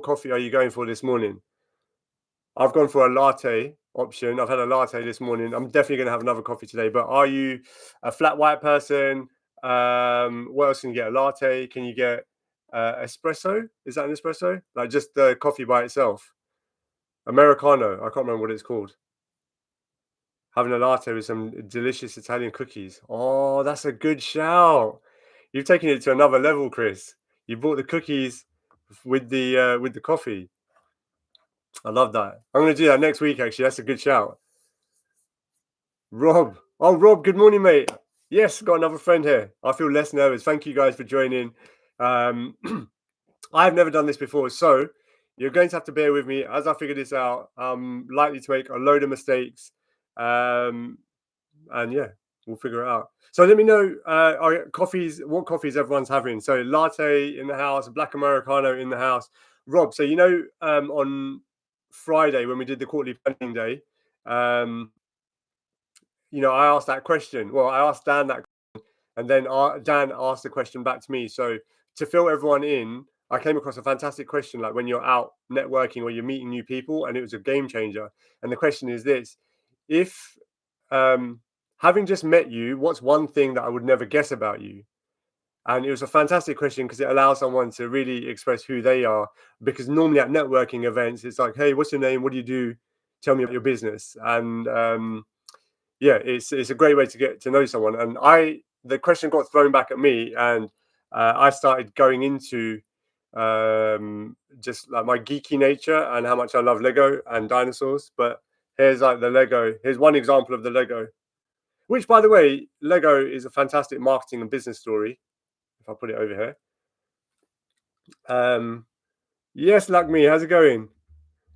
what coffee are you going for this morning? I've gone for a latte option. I've had a latte this morning. I'm definitely going to have another coffee today. But are you a flat white person? What else can you get? A latte? Can you get espresso? Is that an espresso? Like just the coffee by itself? Americano. I can't remember what it's called. Having a latte with some delicious Italian cookies. Oh, that's a good shout. You've taken it to another level, Chris. You bought the cookies with the coffee. I love that. I'm going to do that next week. Actually, that's a good shout. Rob. Oh, Rob. Good morning, mate. Yes, got another friend here. I feel less nervous. Thank you guys for joining. I've never done this before, so you're going to have to bear with me as I figure this out. I'm likely to make a load of mistakes, and yeah, we'll figure it out. So let me know coffees. What coffees everyone's having? So latte in the house, black Americano in the house. Rob, so on Friday when we did the quarterly planning day, I asked that question. Well, I asked Dan that, and then Dan asked the question back to me. So to fill everyone in, I came across a fantastic question, like when you're out networking or you're meeting new people, and it was a game changer. And the question is this: if having just met you, what's one thing that I would never guess about you? And it was a fantastic question because it allows someone to really express who they are. Because normally at networking events, it's like, hey, what's your name? What do you do? Tell me about your business. And yeah, it's a great way to get to know someone. And the question got thrown back at me, and I started going into just like my geeky nature and how much I love Lego and dinosaurs. But here's like the Lego. Here's one example of the Lego, which, by the way, Lego is a fantastic marketing and business story. If I put it over here. Yes, Lakmi, how's it going?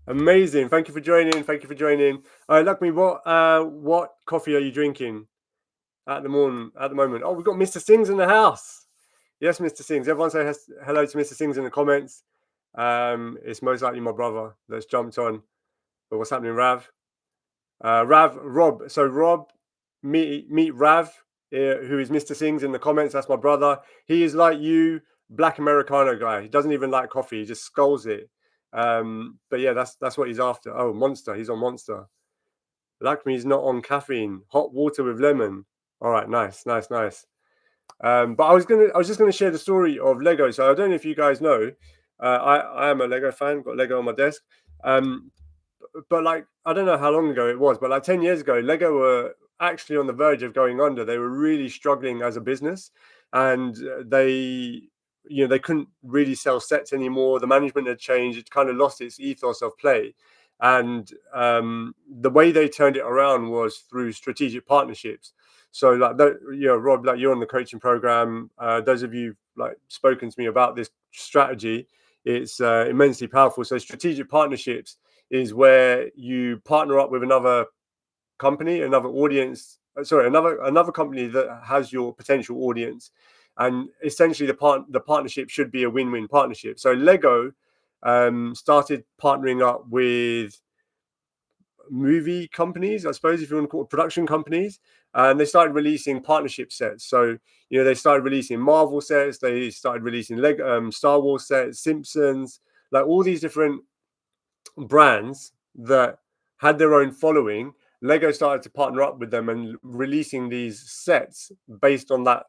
Amazing. Thank you for joining. Thank you for joining. Lakmi, what coffee are you drinking at the moment? Oh, we've got Mr. Singh's in the house. Yes, Mr. Singh's. Everyone say hello to Mr. Singh's in the comments. It's most likely my brother that's jumped on. But what's happening, Rav? Rob. So Rob, meet Rav, who is Mr. Singh's in the comments. That's my brother. He is like you, black Americano guy. He doesn't even like coffee. He just skulls it. But yeah, that's what he's after. Oh, Monster. He's on Monster. Lakmi's not on caffeine. Hot water with lemon. All right, nice. But I was just gonna share the story of Lego. So I don't know if you guys know. I am a Lego fan. Got Lego on my desk. But like I don't know how long ago it was, but like 10 years ago, Lego were actually on the verge of going under. They were really struggling as a business, and they couldn't really sell sets anymore. The management had changed. It kind of lost its ethos of play, and the way they turned it around was through strategic partnerships. So like Rob, like you're on the coaching program. Those of you like spoken to me about this strategy, it's immensely powerful. So strategic partnerships is where you partner up with another company, another audience, another company that has your potential audience, and essentially the partnership should be a win-win partnership. So Lego started partnering up with movie companies, I suppose, if you want to call it production companies, and they started releasing partnership sets. So they started releasing Marvel sets, they started releasing Lego, Star Wars sets, Simpsons, like all these different brands that had their own following. Lego started to partner up with them and releasing these sets based on that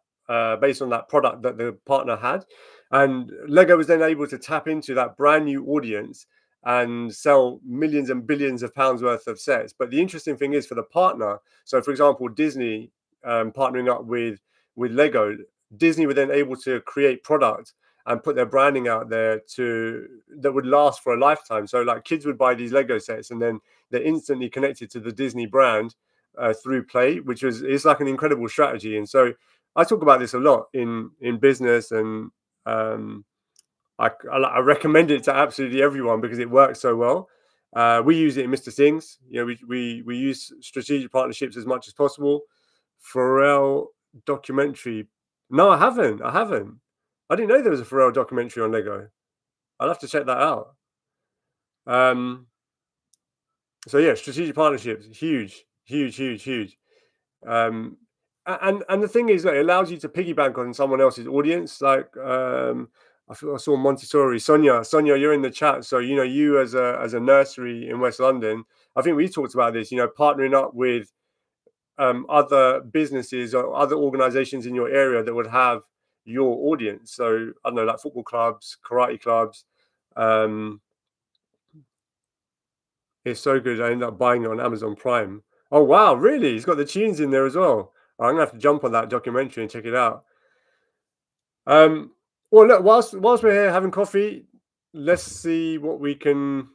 product that the partner had, and Lego was then able to tap into that brand new audience and sell millions and billions of pounds worth of sets. But the interesting thing is for the partner, so for example Disney partnering up with Lego, Disney were then able to create product and put their branding out there that would last for a lifetime. So like kids would buy these Lego sets and then they're instantly connected to the Disney brand through play, which is like an incredible strategy. And so I talk about this a lot in business, and I recommend it to absolutely everyone because it works so well. We use it in Mr. Singh's. We use strategic partnerships as much as possible. Pharrell documentary. No, I haven't. I didn't know there was a Pharrell documentary on Lego. I'll have to check that out. So yeah, strategic partnerships, huge. And the thing is that it allows you to piggyback on someone else's audience. Like I saw Montessori. Sonia, you're in the chat. So you as a nursery in West London. I think we talked about this. Partnering up with other businesses or other organizations in your area that would have your audience. So I don't know, like football clubs, karate clubs. Um, it's so good. I ended up buying it on Amazon Prime. Oh wow, really? He's got the tunes in there as well. I'm gonna have to jump on that documentary and check it out. Um, well, look, whilst we're here having coffee, let's see what we can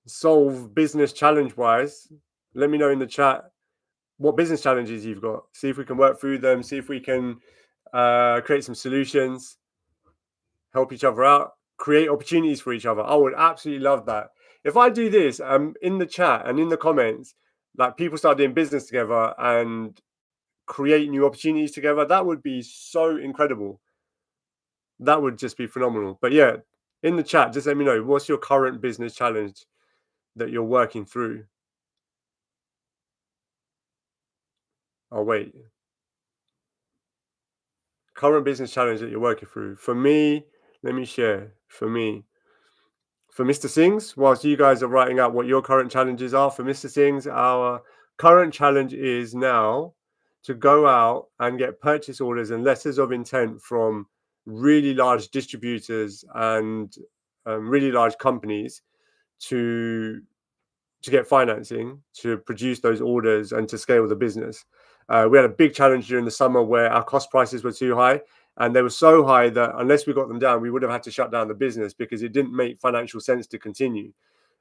solve business challenge wise. Let me know in the chat what business challenges you've got. See if we can work through them. See if we can create some solutions, help each other out, create opportunities for each other. I would absolutely love that. If I do this in the chat and in the comments, like people start doing business together and create new opportunities together, that would be so incredible. That would just be phenomenal. But yeah, in the chat, just let me know what's your current business challenge that you're working through. Oh, wait. Current business challenge that you're working through. For me, let me share. For Mr. Singh's, whilst you guys are writing out what your current challenges are, for Mr. Singh's, our current challenge is now to go out and get purchase orders and letters of intent from really large distributors and really large companies to get financing to produce those orders and to scale the business. We had a big challenge during the summer where our cost prices were too high, and they were so high that unless we got them down, we would have had to shut down the business because it didn't make financial sense to continue.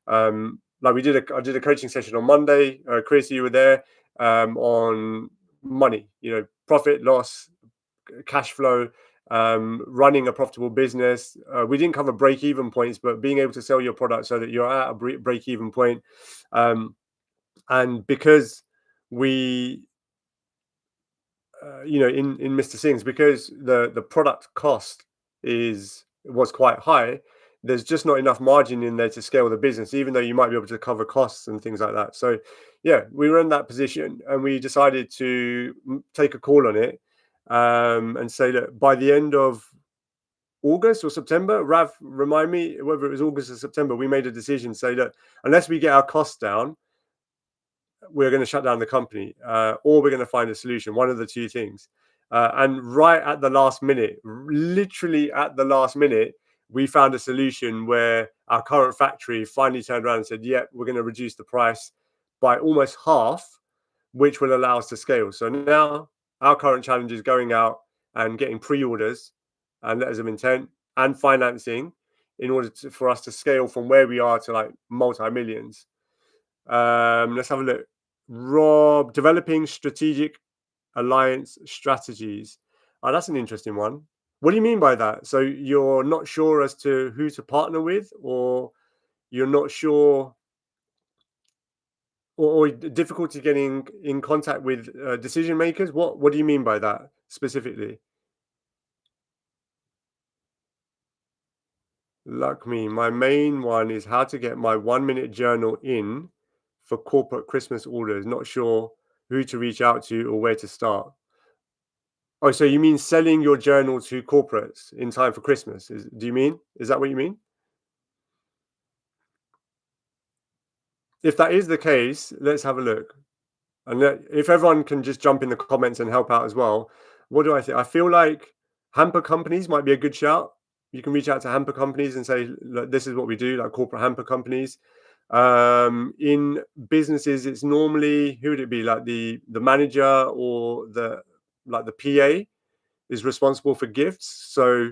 Like I did a coaching session on Monday. Chris, you were there, on money, profit, loss, cash flow, running a profitable business. We didn't cover break even points, but being able to sell your product so that you're at a break even point. And because we, in Mr. Sings, because the product cost was quite high, there's just not enough margin in there to scale the business, even though you might be able to cover costs and things like that. So yeah, we were in that position and we decided to take a call on it, and say that by the end of August or September, Rav, remind me whether it was August or September, we made a decision to say that unless we get our costs down, we're going to shut down the company, or we're going to find a solution, one of the two things. And right at the last minute, literally at the last minute, we found a solution where our current factory finally turned around and said, yeah, we're going to reduce the price by almost half, which will allow us to scale. So now our current challenge is going out and getting pre-orders and letters of intent and financing in order for us to scale from where we are to like multi-millions. Let's have a look. Rob, developing strategic alliance strategies. Oh, that's an interesting one. What do you mean by that? So you're not sure as to who to partner with, or you're not sure, or difficulty getting in contact with decision makers? What do you mean by that specifically? Luck me. My main one is how to get my 1 minute journal in for corporate Christmas orders. Not sure who to reach out to or where to start. Oh, so you mean selling your journal to corporates in time for Christmas? Do you mean? Is that what you mean? If that is the case, let's have a look. And if everyone can just jump in the comments and help out as well. What do I think? I feel like hamper companies might be a good shout. You can reach out to hamper companies and say, look, this is what we do, like corporate hamper companies. In businesses, it's normally, who would it be? Like the manager or the PA is responsible for gifts. So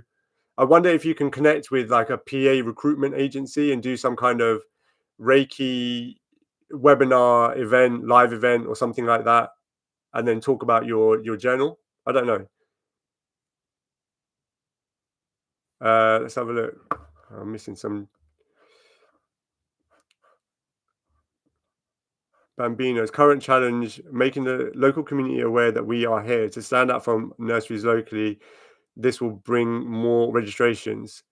I wonder if you can connect with like a PA recruitment agency and do some kind of Reiki webinar event, live event, or something like that, and then talk about your journal. I don't know. Let's have a look. I'm missing some Bambino's current challenge: making the local community aware that we are here to stand up from nurseries locally. This will bring more registrations.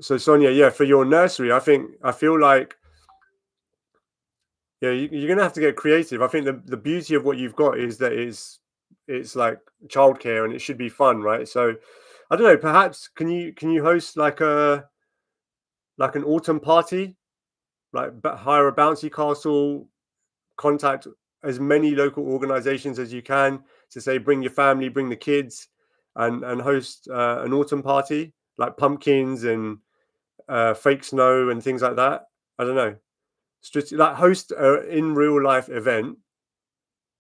So Sonia, yeah, for your nursery, I feel like, yeah, you're gonna have to get creative. I think the beauty of what you've got is that it's like childcare and it should be fun, right? So I don't know. Perhaps can you host like an autumn party? Like, but hire a bouncy castle, contact as many local organizations as you can to say bring your family, bring the kids, and host an autumn party like pumpkins and fake snow and things like that. I don't know. Like host a in real life event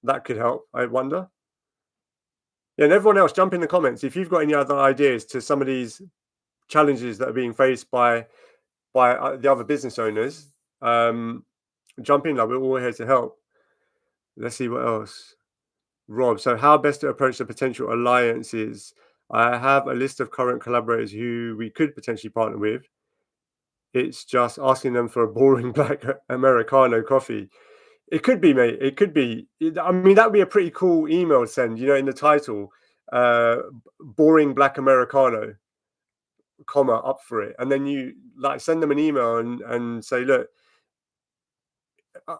that could help. I wonder. Yeah, and everyone else, jump in the comments if you've got any other ideas to some of these challenges that are being faced by the other business owners. Jump in, like we're all here to help. Let's see what else. Rob, so how best to approach the potential alliances? I have a list of current collaborators who we could potentially partner with. It's just asking them for a boring black Americano coffee. It could be, mate. It could be. I mean, that would be a pretty cool email to send, in the title, boring black Americano, comma, up for it. And then you like send them an email and say, look,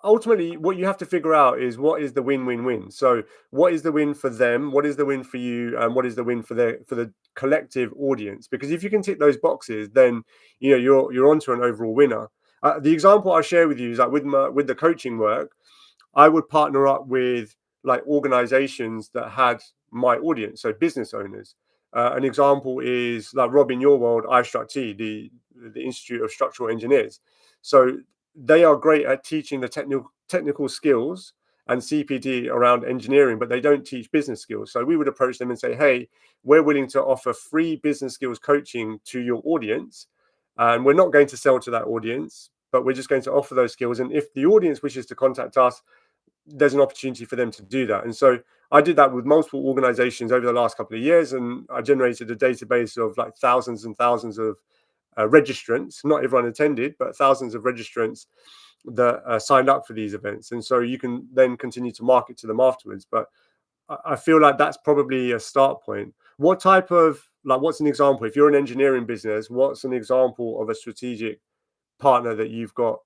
ultimately what you have to figure out is what is the win-win-win. So what is the win for them, what is the win for you, and what is the win for the collective audience? Because if you can tick those boxes, then you're onto an overall winner. The example I share with you is like with the coaching work, I would partner up with like organizations that had my audience, so business owners. An example is like Rob, in your world, iStruct, the Institute of Structural Engineers. So they are great at teaching the technical skills and CPD around engineering, but they don't teach business skills. So we would approach them and say, hey, we're willing to offer free business skills coaching to your audience. And we're not going to sell to that audience, but we're just going to offer those skills. And if the audience wishes to contact us, there's an opportunity for them to do that. And so I did that with multiple organizations over the last couple of years, and I generated a database of like thousands and thousands of registrants. Not everyone attended, but thousands of registrants that signed up for these events. And so you can then continue to market to them afterwards. But I feel like that's probably a start point. What type of, like, what's an example? If you're an engineering business, what's an example of a strategic partner that you've got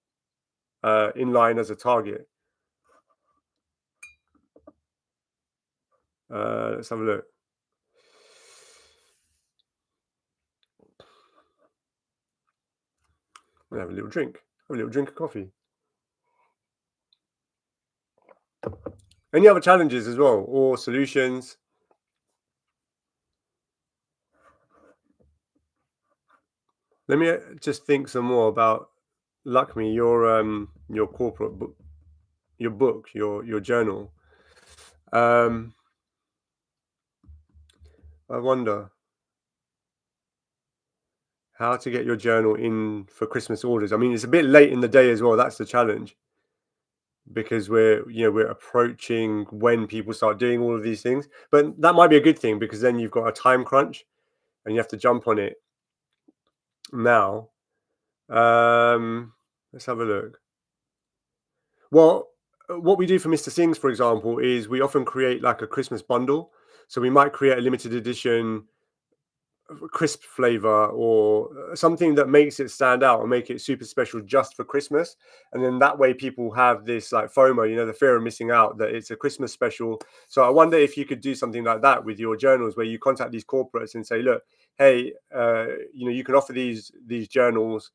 in line as a target? Let's have a look. We'll have a little drink. Have a little drink of coffee. Any other challenges as well, or solutions? Let me just think some more about Luckme, your corporate book, your journal. I wonder how to get your journal in for Christmas orders. I mean, it's a bit late in the day as well. That's the challenge, because we're approaching when people start doing all of these things. But that might be a good thing, because then you've got a time crunch and you have to jump on it now. Let's have a look. Well, what we do for Mr. Sings, for example, is we often create like a Christmas bundle. So we might create a limited edition crisp flavor, or something that makes it stand out and make it super special just for Christmas. And then that way people have this like FOMO, the fear of missing out, that it's a Christmas special. So I wonder if you could do something like that with your journals, where you contact these corporates and say, look, hey, you can offer these journals.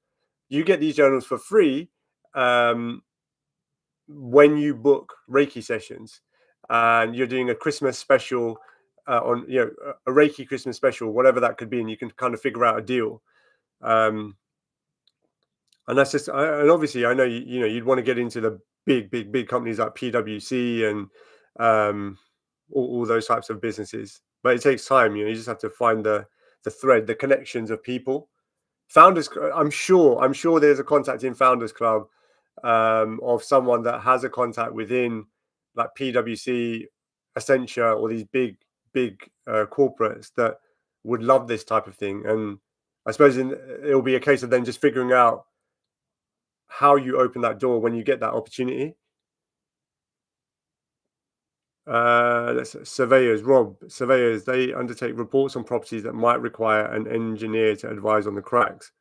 You get these journals for free when you book Reiki sessions, and you're doing a Christmas special on a Reiki Christmas special, whatever that could be, and you can kind of figure out a deal. Um, and that's just, and obviously, I know you'd want to get into the big companies like PwC and all those types of businesses, but it takes time. You just have to find the thread, the connections of people. Founders, I'm sure there's a contact in Founders Club of someone that has a contact within like PwC, Accenture, or these big corporates that would love this type of thing. And I suppose it'll be a case of then just figuring out how you open that door when you get that opportunity. Surveyors, they undertake reports on properties that might require an engineer to advise on the cracks.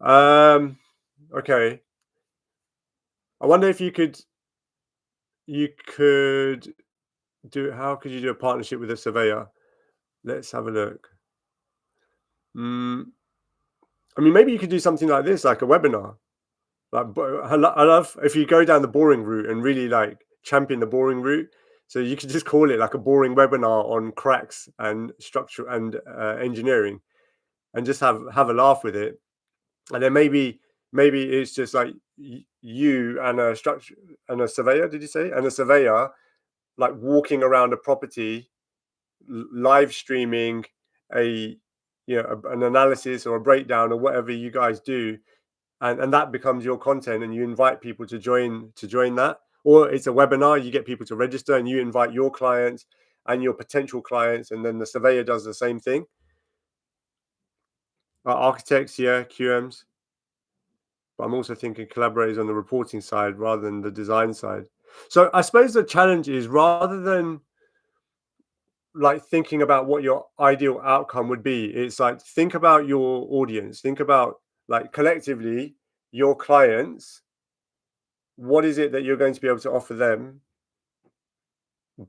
Okay. I wonder if you could do, how could you do a partnership with a surveyor? Let's have a look. Mm, I mean, maybe you could do something like this, like a webinar. Like, I love if you go down the boring route and really like champion the boring route. So you could just call it like a boring webinar on cracks and structure and engineering, and just have a laugh with it. And then maybe it's just like you and a structure and a surveyor. Did you say? And a surveyor like walking around a property, live streaming a an analysis or a breakdown or whatever you guys do, and that becomes your content, and you invite people to join that. Or it's a webinar, you get people to register and you invite your clients and your potential clients, and then the surveyor does the same thing. Architects, yeah, QMs. But I'm also thinking collaborators on the reporting side rather than the design side. So I suppose the challenge is, rather than like thinking about what your ideal outcome would be, it's like think about your audience, think about like collectively your clients. What is it that you're going to be able to offer them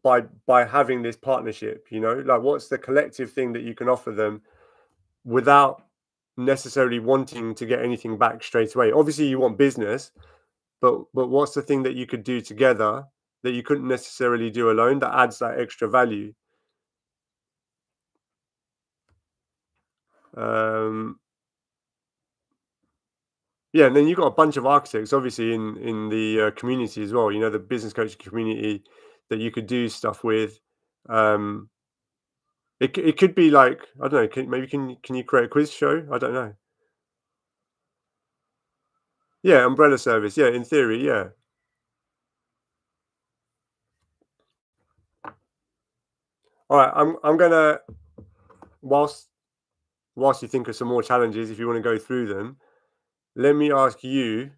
by having this partnership? Like, what's the collective thing that you can offer them without necessarily wanting to get anything back straight away? Obviously you want business, but what's the thing that you could do together that you couldn't necessarily do alone, that adds that extra value? um yeah, and then you've got a bunch of architects obviously in the community as well, the business coaching community that you could do stuff with. um it could be like, I don't know, maybe can you create a quiz show? I don't know. Yeah, umbrella service. Yeah, in theory, yeah. All right, I'm gonna, whilst you think of some more challenges, if you want to go through them, let me ask you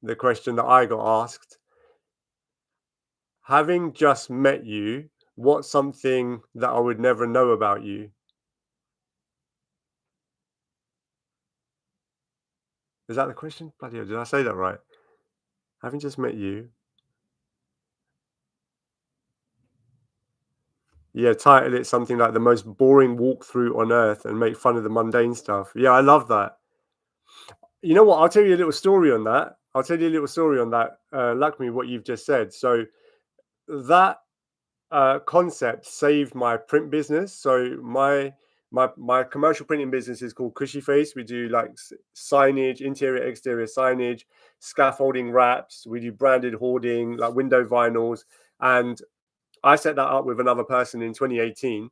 the question that I got asked. Having just met you, what's something that I would never know about you? Is that the question? Bloody hell, did I say that right? Having just met you. Yeah, title it something like the most boring walkthrough on earth and make fun of the mundane stuff. Yeah, I love that. You know what? I'll tell you a little story on that. Luck me, what you've just said. So that concept saved my print business. So my commercial printing business is called Cushy Face. We do like signage, interior, exterior signage, scaffolding wraps. We do branded hoarding, like window vinyls. And I set that up with another person in 2018.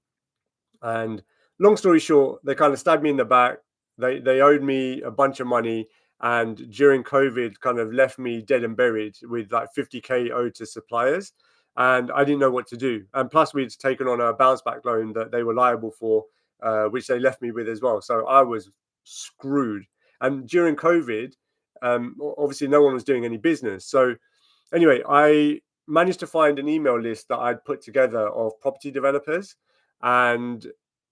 And long story short, they kind of stabbed me in the back. They owed me a bunch of money, and during COVID, kind of left me dead and buried with like 50K owed to suppliers, and I didn't know what to do. And plus, we'd taken on a bounce back loan that they were liable for, which they left me with as well. So I was screwed. And during COVID, obviously, no one was doing any business. So anyway, I managed to find an email list that I'd put together of property developers, and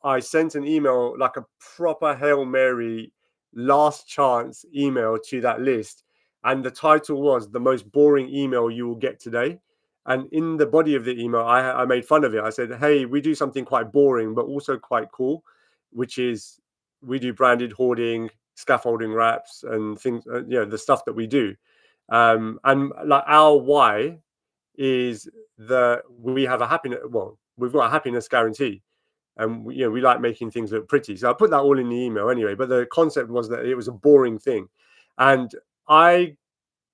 I sent an email, like a proper Hail Mary last chance email, to that list. And the title was "The Most Boring Email You Will Get Today." And in the body of the email, I made fun of it. I said, "Hey, we do something quite boring, but also quite cool, which is we do branded hoarding, scaffolding wraps, and things, the stuff that we do. And like our why is that we have a happiness. Well, we've got a happiness guarantee, and we like making things look pretty. So I put that all in the email anyway. But the concept was that it was a boring thing, and I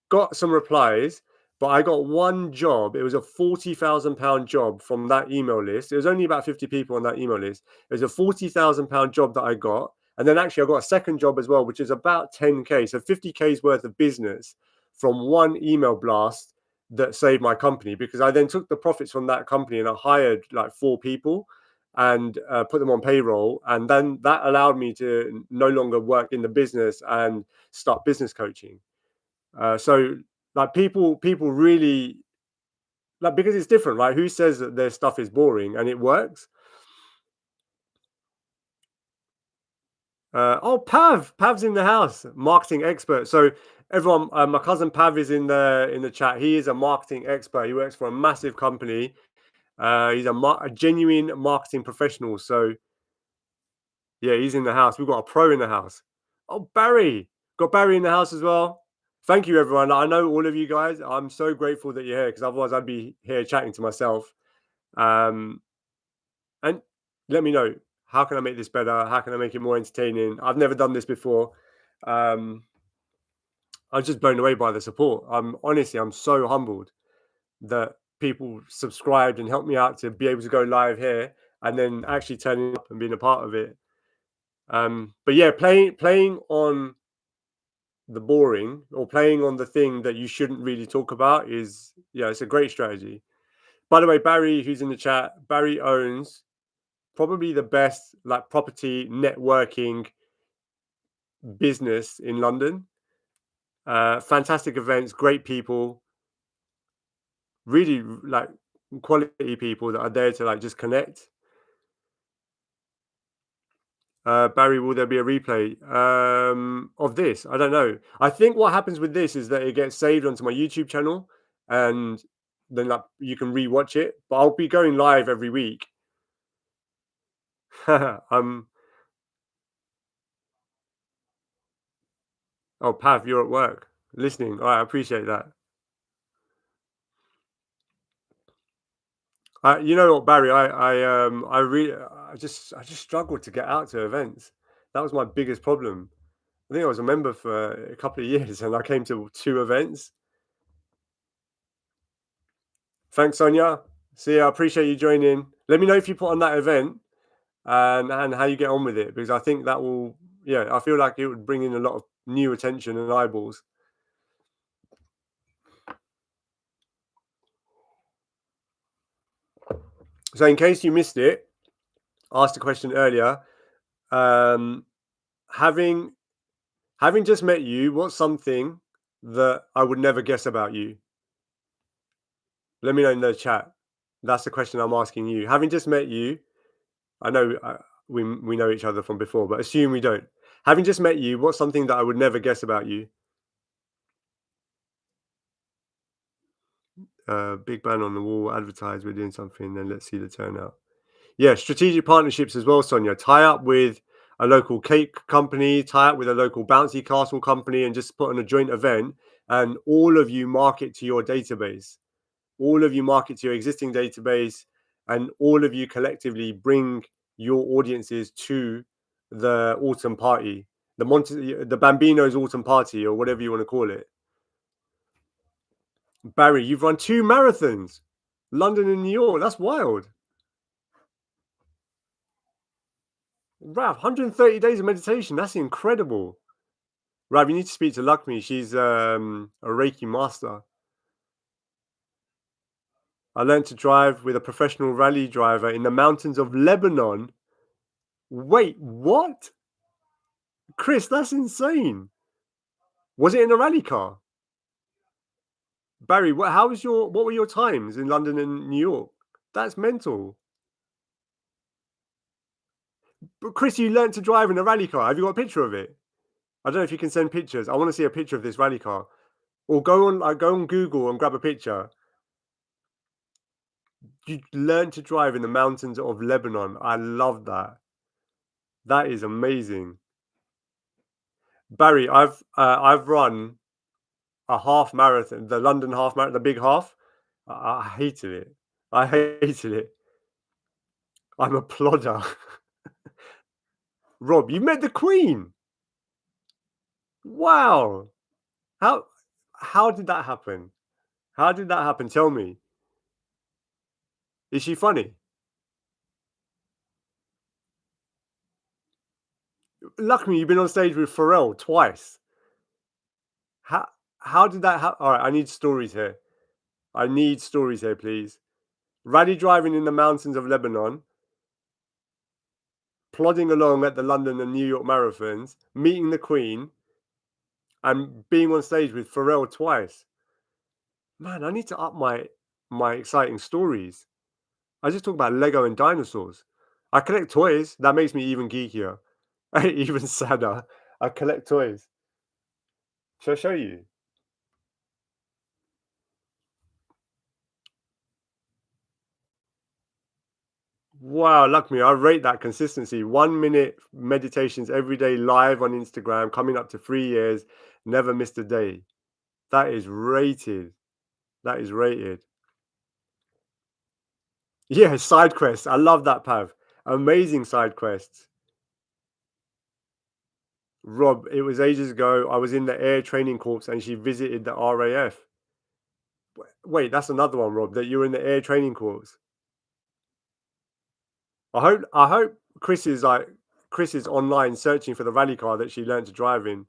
got some replies, but I got one job. It was a £40,000 job from that email list. It was only about 50 people on that email list. It was a £40,000 job that I got. And then actually I got a second job as well, which is about 10K. So 50K's worth of business from one email blast that saved my company, because I then took the profits from that company and I hired like 4 people and put them on payroll. And then that allowed me to no longer work in the business and start business coaching. So like people really like, because it's different, right? Who says that their stuff is boring and it works? Oh, Pav's in the house, marketing expert. So everyone, my cousin Pav is in the chat. He is a marketing expert. He works for a massive company. He's a genuine marketing professional. So Yeah, he's in the house. We've got a pro in the house. Oh, Barry. Got Barry in the house as well. Thank you, everyone. I know all of you guys. I'm so grateful that you're here because otherwise I'd be here chatting to myself. Um, and let me know, how can I make this better? How can I make it more entertaining? I've never done this before. Um, I was just blown away by the support. I'm so humbled that people subscribed and helped me out to be able to go live here and then actually turning up and being a part of it. But yeah, playing on the boring or playing on the thing that you shouldn't really talk about is, yeah, it's a great strategy. By the way, Barry, who's in the chat, Barry owns probably the best like property networking business in London. Fantastic events, great people, really like quality people that are there to like just connect. Barry, will there be a replay of this? I don't know. I think what happens with this is that it gets saved onto my YouTube channel, and then like you can rewatch it. But I'll be going live every week. um. Oh, Pav, you're at work listening. All right, I appreciate that. You know what, Barry? I really, I just struggled to get out to events. That was my biggest problem. I think I was a member for a couple of years, and I came to 2 events. Thanks, Sonia. See, I appreciate you joining. Let me know if you put on that event and how you get on with it, because I think that will, yeah, I feel like it would bring in a lot of new attention and eyeballs. So, in case you missed it, I asked a question earlier. Um, having having just met you, what's something that I would never guess about you? Let me know in the chat. That's the question I'm asking you. Having just met you, I know we know each other from before, but assume we don't. Having just met you, what's something that I would never guess about you? Big ban on the wall, advertise we're doing something, then let's see the turnout. Yeah, strategic partnerships as well, Sonia. Tie up with a local cake company, tie up with a local bouncy castle company, and just put on a joint event. And all of you market to your database. All of you market to your existing database, and all of you collectively bring your audiences to the autumn party, the Bambino's autumn party, or whatever you want to call it. Barry, you've run 2 marathons, London and New York. That's wild. Rav, 130 days of meditation. That's incredible. Rav, you need to speak to Lakshmi. She's a Reiki master. I learned to drive with a professional rally driver in the mountains of Lebanon. Wait, what? Chris, that's insane. Was it in a rally car? Barry, what were your times in London and New York? That's mental. But Chris, you learned to drive in a rally car. Have you got a picture of it? I don't know if you can send pictures. I want to see a picture of this rally car. Or go on Google and grab a picture. You learned to drive in the mountains of Lebanon. I love that. That is amazing. Barry, I've run a half marathon, the London half marathon, the big half. I hated it. I hated it. I'm a plodder. Rob, you met the Queen. Wow. How how did that happen? How did that happen? Tell me. Is she funny? Luckily, you've been on stage with Pharrell twice. How how did that happen? All right, I need stories here. I need stories here, please. Rally driving in the mountains of Lebanon, plodding along at the London and New York marathons, meeting the Queen, and being on stage with Pharrell twice. Man, I need to up my exciting stories. I just talk about Lego and dinosaurs. I collect toys. That makes me even geekier, even sadder. I collect toys. Shall I show you? Wow, luck me. I rate that consistency. 1 minute meditations every day live on Instagram, coming up to 3 years, never missed a day. That is rated. That is rated. Yeah, side quests. I love that, Pav. Amazing side quests. Rob, it was ages ago. I was in the Air Training Corps and she visited the RAF. Wait, that's another one, Rob, that you're in the Air Training Corps. I hope Chris is online searching for the rally car that she learned to drive in.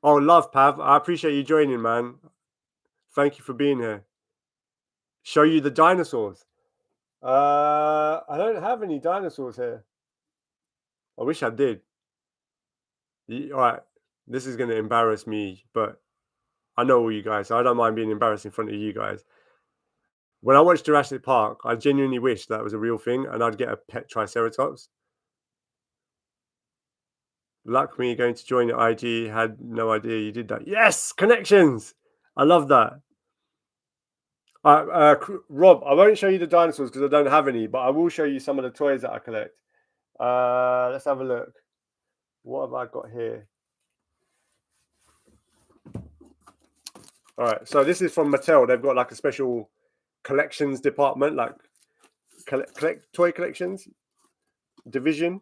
Oh, love, Pav. I appreciate you joining, man. Thank you for being here. Show you the dinosaurs. I don't have any dinosaurs here. I wish I did. All right, this is going to embarrass me, but I know all you guys, so I don't mind being embarrassed in front of you guys. When I watched Jurassic Park, I genuinely wish that was a real thing and I'd get a pet triceratops. Luck me going to join your IG, had no idea you did that. Yes, connections. I love that. Rob, I won't show you the dinosaurs because I don't have any, but I will show you some of the toys that I collect. Let's have a look. What have I got here? All right, so this is from Mattel. They've got like a special collections department, like collect toy collections division,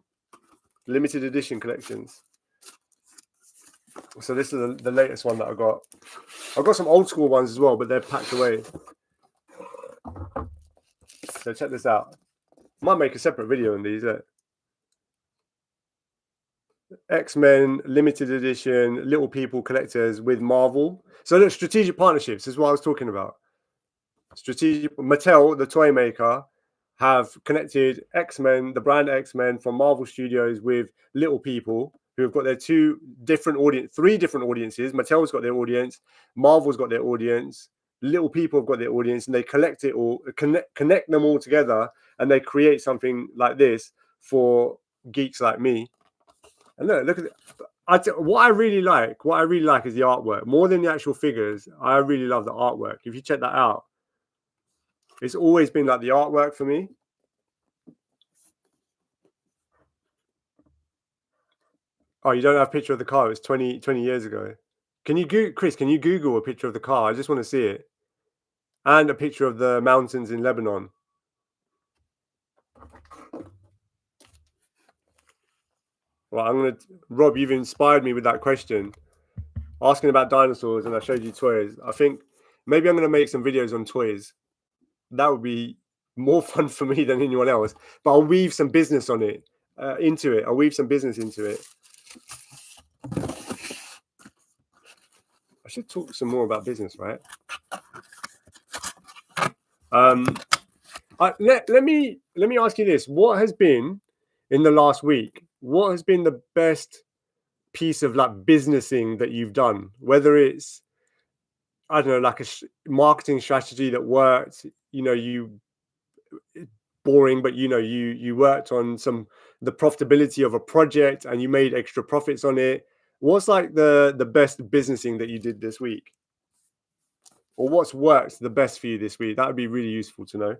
limited edition collections. So this is the latest one that I got. I've got some old school ones as well, but they're packed away. So check this out. Might make a separate video on these. X-Men limited edition little people collectors with Marvel. So look, strategic partnerships is what I was talking about. Strategic Mattel, the toy maker, have connected X-Men, the brand X-Men from Marvel Studios with little people who have got their three different audiences. Mattel's got their audience, Marvel's got their audience, little people have got their audience, and they collect it all, connect them all together, and they create something like this for geeks like me. And look at it. What I really like is the artwork more than the actual figures. I really love the artwork. If you check that out, it's always been like the artwork for me. Oh, you don't have a picture of the car? It's 20 years ago. Can you Chris? Can you Google a picture of the car? I just want to see it, and a picture of the mountains in Lebanon. Well, Rob, you've inspired me with that question, asking about dinosaurs, and I showed you toys. I think maybe I'm going to make some videos on toys. That would be more fun for me than anyone else. But I'll weave some business on it, into it. I'll weave some business into it. I should talk some more about business, right? Let me ask you this: what has been in the last week? What has been the best piece of like businessing that you've done? Whether it's, I don't know, like a marketing strategy that worked. You boring, but you worked on the profitability of a project and you made extra profits on it. What's like the best businessing that you did this week, or what's worked the best for you this week? That would be really useful to know.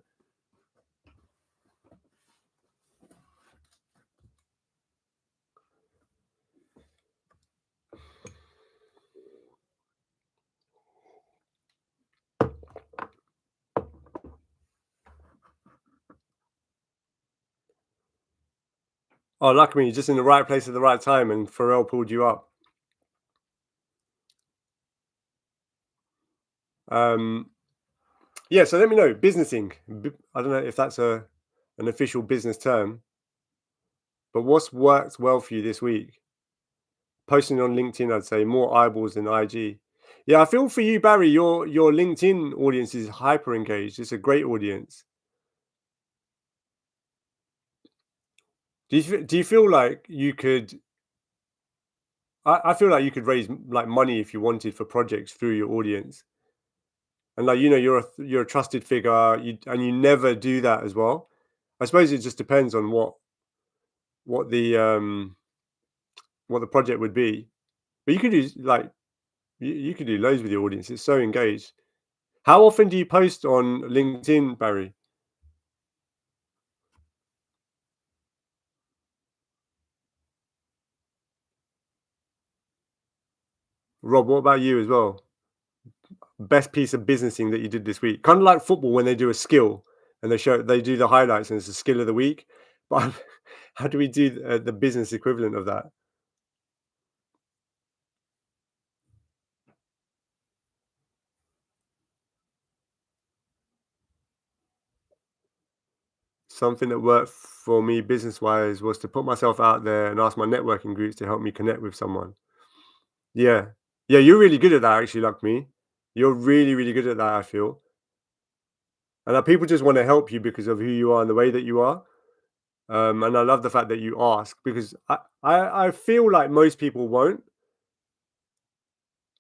Oh, luckily you're just in the right place at the right time and Pharrell pulled you up. Yeah, so let me know. Businessing. I don't know if that's an official business term, but what's worked well for you this week? Posting on LinkedIn, I'd say more eyeballs than IG. Yeah, I feel for you, Barry. Your LinkedIn audience is hyper engaged. It's a great audience. Do you feel like you could? I feel like you could raise like money if you wanted for projects through your audience, and like you're a trusted figure, and you never do that as well. I suppose it just depends on what the what the project would be, but you could do like you could do loads with your audience. It's so engaged. How often do you post on LinkedIn, Barry? Rob, what about you as well? Best piece of businessing that you did this week? Kind of like football when they do a skill and they do the highlights and it's a skill of the week. But how do we do the business equivalent of that? Something that worked for me business wise was to put myself out there and ask my networking groups to help me connect with someone. Yeah. Yeah, you're really good at that actually, like me. You're really, really good at that, I feel. And people just want to help you because of who you are and the way that you are. And I love the fact that you ask because I feel like most people won't.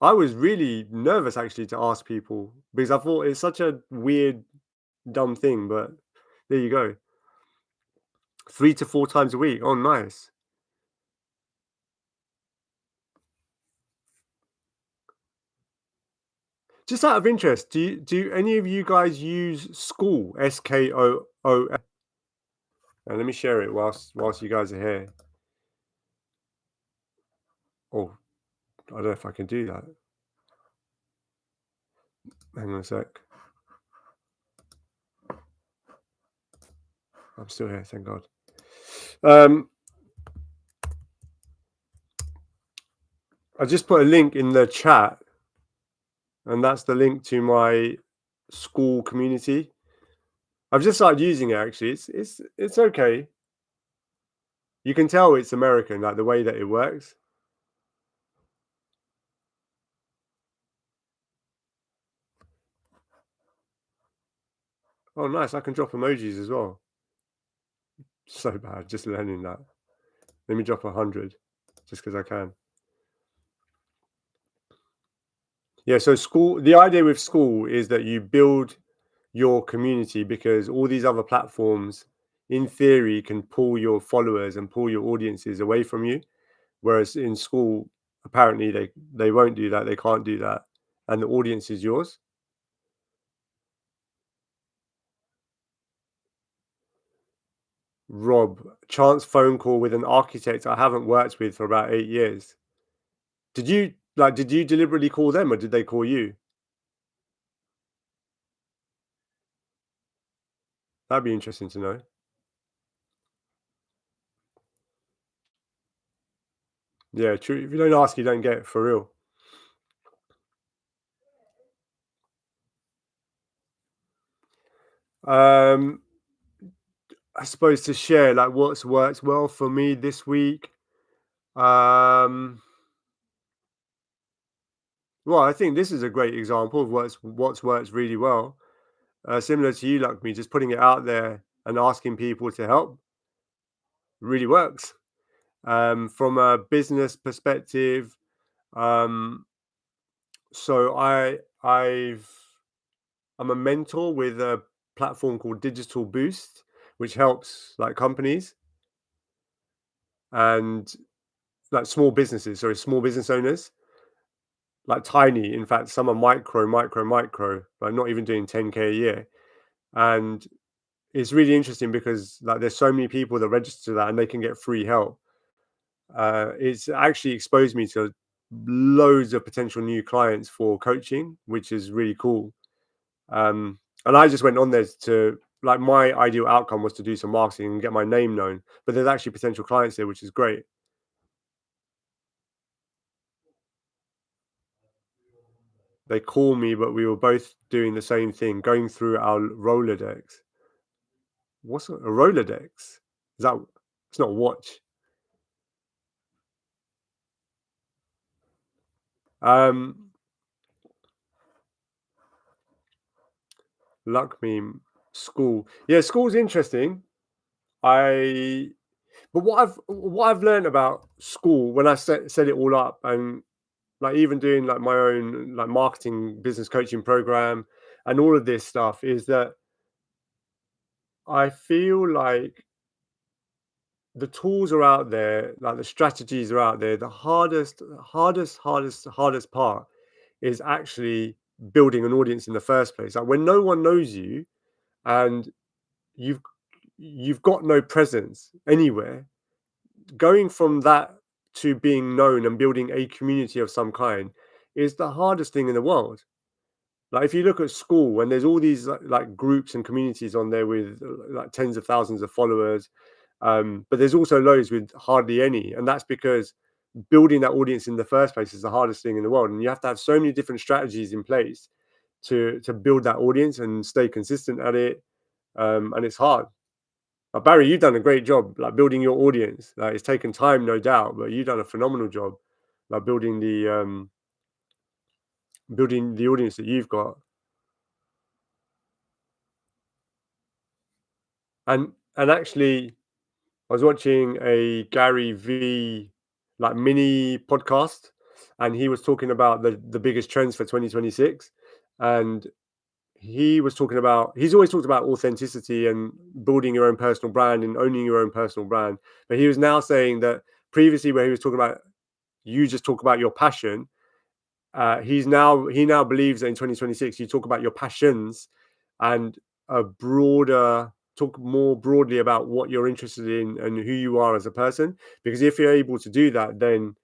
I was really nervous actually to ask people because I thought it's such a weird, dumb thing, but there you go. 3 to 4 times a week. Oh, nice. Just out of interest, do any of you guys use School? Skoo? Let me share it whilst you guys are here. Oh, I don't know if I can do that. Hang on a sec. I'm still here, thank God. Um, I just put a link in the chat, and that's the link to my School community. I've just started using it actually. It's okay. You can tell it's American, like the way that it works. Oh, nice. I can drop emojis as well. So bad, just learning that. Let me drop 100 just because I can. Yeah, so School, the idea with School is that you build your community because all these other platforms, in theory, can pull your followers and pull your audiences away from you. Whereas in School, apparently they won't do that, they can't do that, and the audience is yours. Rob, chance phone call with an architect I haven't worked with for about 8 years. Did you deliberately call them or did they call you? That'd be interesting to know. Yeah, true. If you don't ask, you don't get, for real. Um, I suppose to share like what's worked well for me this week. Um, well, I think this is a great example of what's worked really well. Similar to you, like me, just putting it out there and asking people to help really works. From a business perspective, um, so I'm a mentor with a platform called Digital Boost, which helps like companies and like small business owners, like tiny. In fact, some are micro, like not even doing 10K a year. And it's really interesting because like there's so many people that register that and they can get free help. It's actually exposed me to loads of potential new clients for coaching, which is really cool. And I just went on there to like my ideal outcome was to do some marketing and get my name known. But there's actually potential clients there, which is great. They call me, but we were both doing the same thing, going through our Rolodex. What's a Rolodex? Is that it's not a watch. Um, Luck meme, school. Yeah, school's interesting. I but what I've learned about school when I set it all up and like even doing like my own like marketing business coaching program and all of this stuff is that I feel like the tools are out there, like the strategies are out there. The hardest part is actually building an audience in the first place. Like when no one knows you and you've you've got no presence anywhere, going from that to being known and building a community of some kind is the hardest thing in the world. Like if you look at school, when there's all these like groups and communities on there with like tens of thousands of followers, but there's also loads with hardly any, and that's because building that audience in the first place is the hardest thing in the world, and you have to have so many different strategies in place to build that audience and stay consistent at it, and it's hard. Barry, you've done a great job, like building your audience. Like it's taken time, no doubt, but you've done a phenomenal job, like building the audience that you've got. And actually, I was watching a Gary V like mini podcast, and he was talking about the biggest trends for 2026, and he's always talked about authenticity and building your own personal brand and owning your own personal brand, but he was now saying that previously where he was talking about you just talk about your passion, he now believes that in 2026 you talk about your passions and a broader talk more broadly about what you're interested in and who you are as a person, because if you're able to do that, then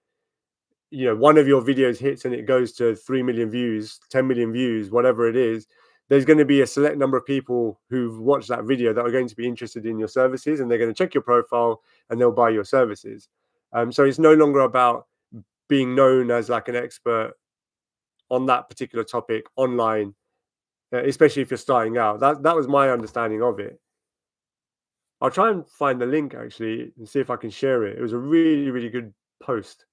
one of your videos hits and it goes to 3 million views, 10 million views, whatever it is. There's going to be a select number of people who've watched that video that are going to be interested in your services, and they're going to check your profile and they'll buy your services. So it's no longer about being known as like an expert on that particular topic online, especially if you're starting out. That was my understanding of it. I'll try and find the link actually and see if I can share it. It was a really, really good post.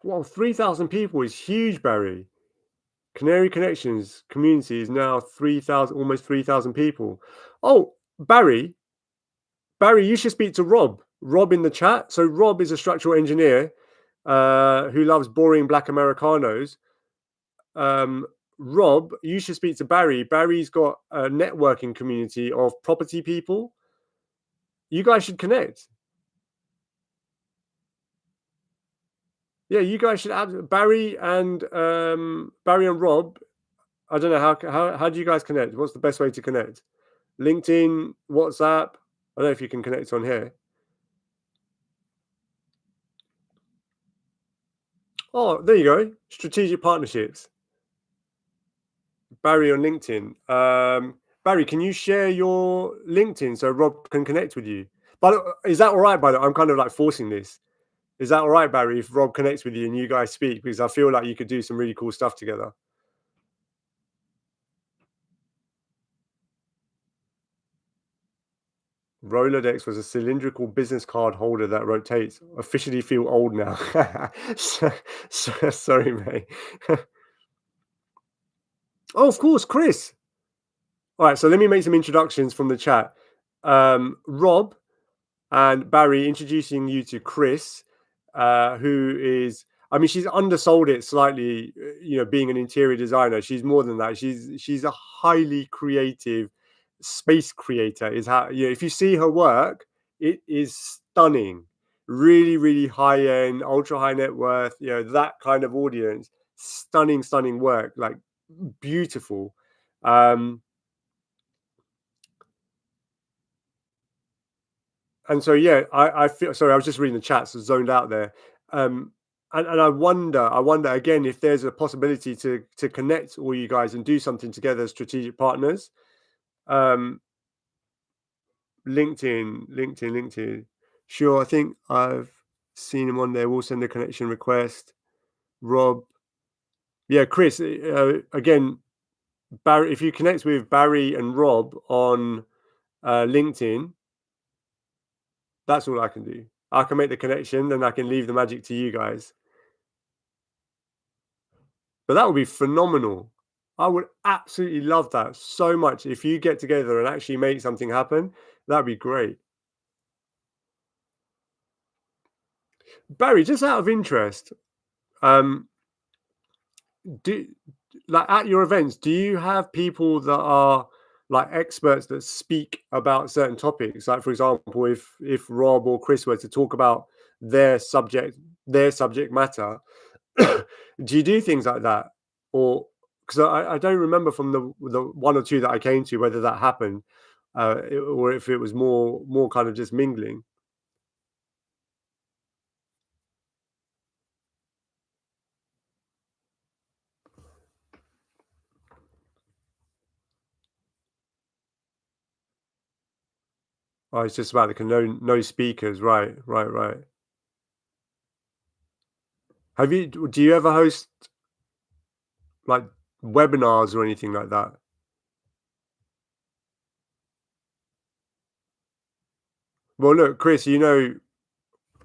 Well, 3,000 people is huge, Barry. Canary Connections community is now 3,000, almost 3,000 people. Oh, Barry, you should speak to Rob. Rob in the chat. So Rob is a structural engineer who loves boring black Americanos. Rob, you should speak to Barry. Barry's got a networking community of property people. You guys should connect. Yeah, you guys should add Barry and Rob. I don't know how do you guys connect? What's the best way to connect? LinkedIn, WhatsApp. I don't know if you can connect on here. Oh, there you go. Strategic partnerships. Barry on LinkedIn. Barry, can you share your LinkedIn so Rob can connect with you? But is that all right? By the way, I'm kind of like forcing this. Is that all right, Barry, if Rob connects with you and you guys speak? Because I feel like you could do some really cool stuff together. Rolodex was a cylindrical business card holder that rotates. Officially feel old now. Sorry, mate. Oh, of course, Chris. All right, so let me make some introductions from the chat. Rob and Barry, introducing you to Chris, who is, I mean, she's undersold it slightly, being an interior designer. She's more than that. She's a highly creative space creator. Is how, if you see her work, it is stunning. Really, really high end, ultra high net worth, that kind of audience. Stunning work, like beautiful. And so yeah, I feel sorry. I was just reading the chat, so zoned out there. And I wonder again if there's a possibility to connect all you guys and do something together as strategic partners. Um, LinkedIn. Sure, I think I've seen him on there. We'll send a connection request. Rob, yeah, Chris. Again, Barry. If you connect with Barry and Rob on LinkedIn, that's all I can do. I can make the connection, and I can leave the magic to you guys. But that would be phenomenal. I would absolutely love that so much. If you get together and actually make something happen, that'd be great. Barry, just out of interest, um, do like at your events, do you have people that are like experts that speak about certain topics? Like, for example, if Rob or Chris were to talk about their subject, their subject matter, do you do things like that? Or because I don't remember from the one or two that I came to whether that happened, or if it was more kind of just mingling. Oh, it's just about the no speakers. Right, right, right. Do you ever host like webinars or anything like that? Well, look, Chris, in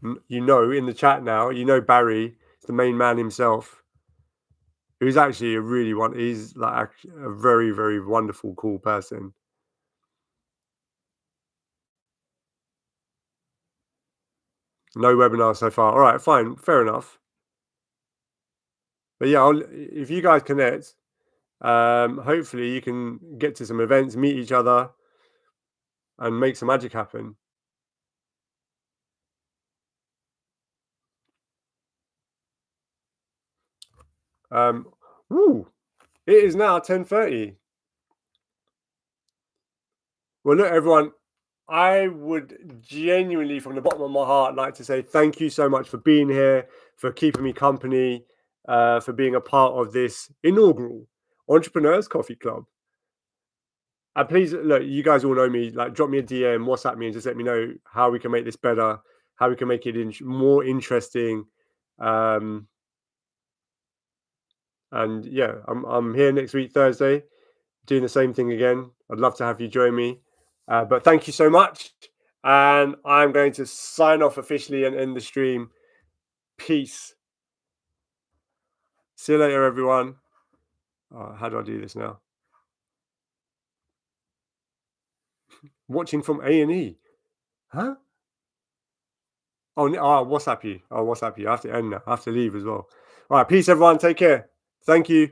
the chat now, Barry, the main man himself, who's actually he's like a very, very wonderful, cool person. No webinar so far. All right, fine, fair enough. But yeah, if you guys connect, hopefully you can get to some events, meet each other, and make some magic happen. Um, woo, it is now 10:30. Well, look, everyone, I would genuinely, from the bottom of my heart, like to say thank you so much for being here, for keeping me company, for being a part of this inaugural Entrepreneurs Coffee Club. And please, look, you guys all know me. Like, drop me a DM, WhatsApp me, and just let me know how we can make this better, how we can make it more interesting. Um, and yeah, I'm here next week, Thursday, doing the same thing again. I'd love to have you join me. But thank you so much. And I'm going to sign off officially and end the stream. Peace. See you later, everyone. How do I do this now? Watching from A&E. Huh? WhatsApp you. WhatsApp you. I have to end now. I have to leave as well. All right. Peace, everyone. Take care. Thank you.